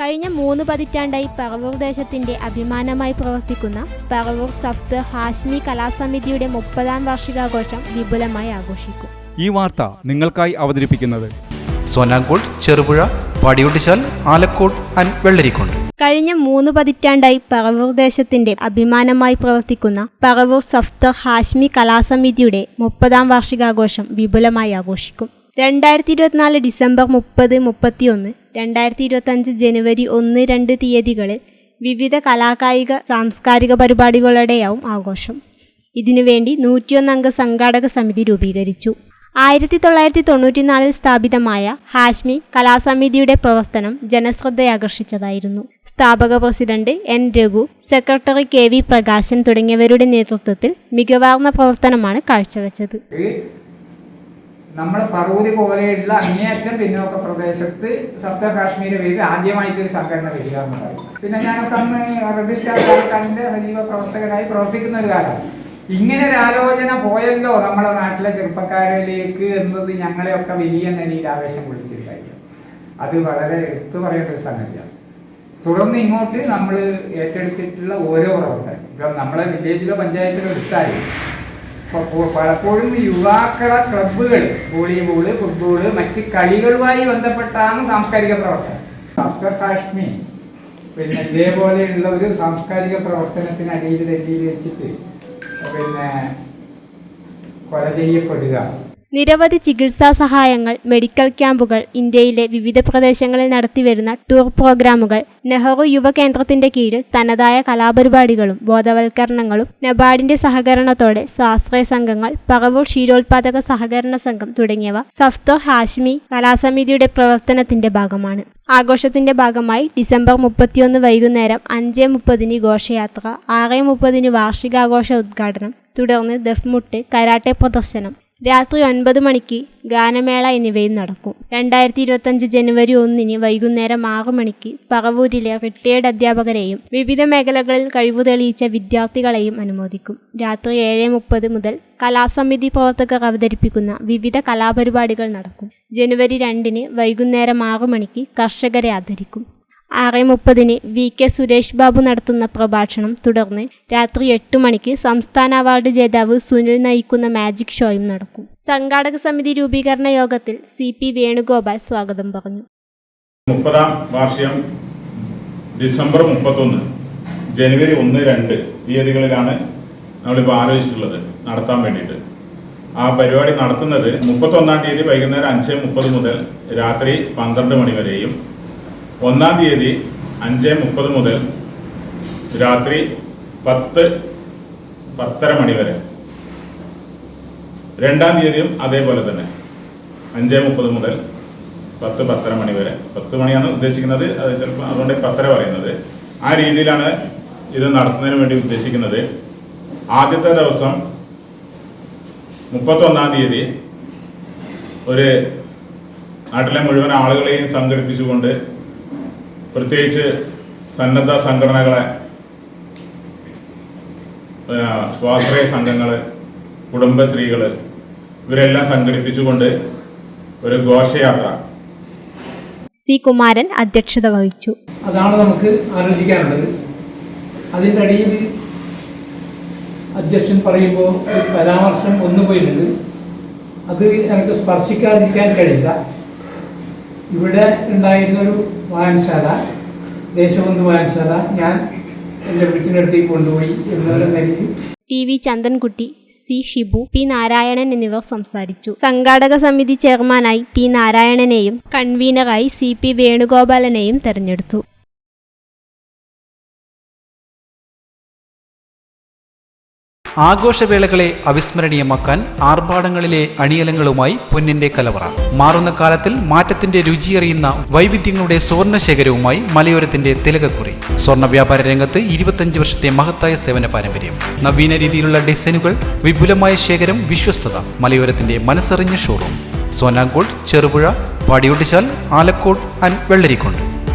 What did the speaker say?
കഴിഞ്ഞ 3 പതിറ്റാണ്ടായി പറവൂർ ദേശത്തിന്റെ അഭിമാനമായി പ്രവർത്തിക്കുന്ന പറവൂർ സഫ്ദർ ഹാഷ്മി കലാസമിതിയുടെ 30ാം വാർഷികാഘോഷം വിപുലമായി ആഘോഷിക്കും. ഈ വാർത്ത നിങ്ങൾക്കായി അവതരിപ്പിക്കുന്നത് സോനാങ്കോട്, ചെറുപുഴ, പാടിയൊട്ടിച്ചാൽ, ആലക്കോട് ആൻഡ് വെള്ളരിക്കുണ്ട്. കഴിഞ്ഞ 3 പതിറ്റാണ്ടായി പറവൂർ ദേശത്തിന്റെ അഭിമാനമായി പ്രവർത്തിക്കുന്ന പറവൂർ സഫ്ദർ ഹാഷ്മി കലാസമിതിയുടെ 30ാം വാർഷികാഘോഷം വിപുലമായി ആഘോഷിക്കും. 2024 ഡിസംബർ 30-31, 2025 ജനുവരി 1-2 തീയതികളിൽ വിവിധ കലാകായിക സാംസ്കാരിക പരിപാടികളുടെയാവും ആഘോഷം. ഇതിനുവേണ്ടി 101 അംഗ സംഘാടക സമിതി രൂപീകരിച്ചു. 1994 സ്ഥാപിതമായ ഹാഷ്മി കലാസമിതിയുടെ പ്രവർത്തനം ജനശ്രദ്ധയാകർഷിച്ചതായിരുന്നു. സ്ഥാപക president N Raghu, secretary KV Prakashan തുടങ്ങിയവരുടെ നേതൃത്വത്തിൽ മികവാർന്ന പ്രവർത്തനമാണ് കാഴ്ചവെച്ചത്. നമ്മുടെ പറവൂര് പോലെയുള്ള അങ്ങേയറ്റം പിന്നോക്ക പ്രദേശത്ത് സഫ്ദർ ഹാഷ്മിയുടെ പേരിൽ ആദ്യമായിട്ടൊരു സംഘടന വരിക എന്ന് പറയും. പിന്നെ ഞാനൊക്കെ അന്ന് റെഡ് സ്റ്റാർ സർക്കാരിൻ്റെ സജീവ പ്രവർത്തകരായി പ്രവർത്തിക്കുന്ന ഒരു കാലം. ഇങ്ങനെ ഒരു ആലോചന പോയല്ലോ നമ്മുടെ നാട്ടിലെ ചെറുപ്പക്കാരിലേക്ക് എന്നത് ഞങ്ങളെയൊക്കെ വലിയ നിലയിൽ ആവേശം കൊള്ളിച്ചിട്ടുണ്ടായിരുന്നു. അത് വളരെ എടുത്തു പറയേണ്ട ഒരു സംഗതിയാണ്. തുടർന്ന് ഇങ്ങോട്ട് നമ്മൾ ഏറ്റെടുത്തിട്ടുള്ള ഓരോ പ്രവർത്തനം, ഇപ്പം നമ്മളെ വില്ലേജിലോ പഞ്ചായത്തിലോ എടുത്താലും പലപ്പോഴും യുവാക്കളെ ക്ലബ്ബുകൾ, വോളിബോള്, ഫുട്ബോള്, മറ്റ് കളികളുമായി ബന്ധപ്പെട്ടാണ് സാംസ്കാരിക പ്രവർത്തനം. സഫ്ദർ ഹാഷ്മി പിന്നെ ഇതേപോലെയുള്ള ഒരു സാംസ്കാരിക പ്രവർത്തനത്തിന് അടിയിൽ ഡൽഹിയിൽ വെച്ചിട്ട് കൊല ചെയ്യപ്പെടുക. നിരവധി ചികിത്സാ സഹായങ്ങൾ, മെഡിക്കൽ ക്യാമ്പുകൾ, ഇന്ത്യയിലെ വിവിധ പ്രദേശങ്ങളിൽ നടത്തിവരുന്ന ടൂർ പ്രോഗ്രാമുകൾ, നെഹ്റു യുവ കേന്ദ്രത്തിന്റെ കീഴിൽ തനതായ കലാപരിപാടികളും ബോധവൽക്കരണങ്ങളും, നബാർഡിന്റെ സഹകരണത്തോടെ സ്വാശ്രയ സംഘങ്ങൾ, പറവൂർ ക്ഷീരോത്പാദക സഹകരണ സംഘം തുടങ്ങിയവ സഫ്ദർ ഹാഷ്മി കലാസമിതിയുടെ പ്രവർത്തനത്തിന്റെ ഭാഗമാണ്. ആഘോഷത്തിന്റെ ഭാഗമായി ഡിസംബർ 31 വൈകുന്നേരം 5:30 ഘോഷയാത്ര, 6:30 വാർഷികാഘോഷ ഉദ്ഘാടനം, തുടർന്ന് ദഫ്മുട്ട്, കരാട്ടെ പ്രദർശനം, രാത്രി 9 മണിക്ക് ഗാനമേള എന്നിവയും നടക്കും. 2025 ജനുവരി 1 വൈകുന്നേരം 6 മണിക്ക് പറവൂരിലെ റിട്ടയേർഡ് അധ്യാപകരെയും വിവിധ മേഖലകളിൽ കഴിവ് തെളിയിച്ച വിദ്യാർത്ഥികളെയും അനുമോദിക്കും. രാത്രി 7:30 മുതൽ കലാസമിതി പ്രവർത്തകർ അവതരിപ്പിക്കുന്ന വിവിധ കലാപരിപാടികൾ നടക്കും. ജനുവരി 2 വൈകുന്നേരം 6 മണിക്ക് കർഷകരെ ആദരിക്കും. 6:30 VK സുരേഷ് ബാബു നടത്തുന്ന പ്രഭാഷണം, തുടർന്ന് രാത്രി 8 മണിക്ക് സംസ്ഥാന അവാർഡ് ജേതാവ് സുനിൽ നയിക്കുന്ന മാജിക് ഷോയും നടക്കും. സംഘാടക സമിതി രൂപീകരണ യോഗത്തിൽ CP വേണുഗോപാൽ സ്വാഗതം പറഞ്ഞു. 30ാം വാർഷികം ഡിസംബർ 31, ജനുവരി 1-2 തീയതികളിലാണ് നമ്മളിപ്പോൾ ആലോചിച്ചിട്ടുള്ളത് നടത്താൻ വേണ്ടിയിട്ട്. ആ പരിപാടി നടത്തുന്നത് 31-ാം തീയതി വൈകുന്നേരം 5:30 മുതൽ രാത്രി 12 മണി വരെയും, 1-ാം തീയതി 5:30 മുതൽ രാത്രി 10-10:30 മണി വരെ. 2-ാം തീയതിയും അതേപോലെ തന്നെ 5:30 മുതൽ 10-10:30 മണി വരെ. 10 മണിയാണ് ഉദ്ദേശിക്കുന്നത്, അത് ചിലപ്പോൾ അതുകൊണ്ട് 10:30 പറയുന്നത്. ആ രീതിയിലാണ് ഇത് നടത്തുന്നതിന് വേണ്ടി ഉദ്ദേശിക്കുന്നത്. ആദ്യത്തെ ദിവസം 31-ാം തീയതി ഒരു നാട്ടിലെ മുഴുവൻ ആളുകളെയും സംഘടിപ്പിച്ചുകൊണ്ട്, പ്രത്യേകിച്ച് സന്നദ്ധ സംഘടനകളെ, സ്വാശ്രയ സംഘങ്ങൾ, കുടുംബശ്രീകൾ, ഇവരെല്ലാം സംഘടിപ്പിച്ചുകൊണ്ട് ഒരു ഘോഷയാത്ര. C. കുമാരൻ അധ്യക്ഷത വഹിച്ചു. അതാണ് നമുക്ക് ആലോചിക്കാനുള്ളത്. അതിൻ്റെ അടിയിൽ അധ്യക്ഷൻ പറയുമ്പോൾ ഒരു പരാമർശം ഒന്നു പോയിട്ടുണ്ട്. അത് എനിക്ക് സ്പർശിക്കാതിരിക്കാൻ കഴിയില്ല. ഇവിടെ ഉണ്ടായിരുന്നൊരു വായനശാല, ദേശബന്ധു വായനശാല, ഞാൻ എൻ്റെ വീട്ടിനടുത്തേക്ക് കൊണ്ടുപോയി എന്നുള്ള നിലയിൽ TV ചന്ദൻകുട്ടി, C. Shibu, P. Narayanan എന്നിവർ സംസാരിച്ചു. സംഘാടക സമിതി ചെയർമാനായി P. നാരായണനെയും കൺവീനറായി CP വേണുഗോപാലനെയും തെരഞ്ഞെടുത്തു. ആഘോഷവേളകളെ അവിസ്മരണീയമാക്കാൻ ആർഭാടങ്ങളിലെ അണിയലങ്ങളുമായി പൊന്നിന്റെ കലവറ. മാറുന്ന കാലത്തിൽ മാറ്റത്തിന്റെ രുചിയറിയുന്ന വൈവിധ്യങ്ങളുടെ സ്വർണ്ണശേഖരവുമായി മലയോരത്തിന്റെ തിലകക്കുറി. സ്വർണ്ണ വ്യാപാര രംഗത്ത് 25 വർഷത്തെ മഹത്തായ സേവന പാരമ്പര്യം. നവീന രീതിയിലുള്ള ഡിസൈനുകൾ, വിപുലമായ ശേഖരം, വിശ്വസ്തത. മലയോരത്തിന്റെ മനസ്സറിഞ്ഞ ഷോറൂം. സോനാങ്കോട്, ചെറുപുഴ, പാടിയൊട്ടിച്ചാൽ, ആലക്കോട് ആൻഡ് വെള്ളരിക്കുണ്ട്.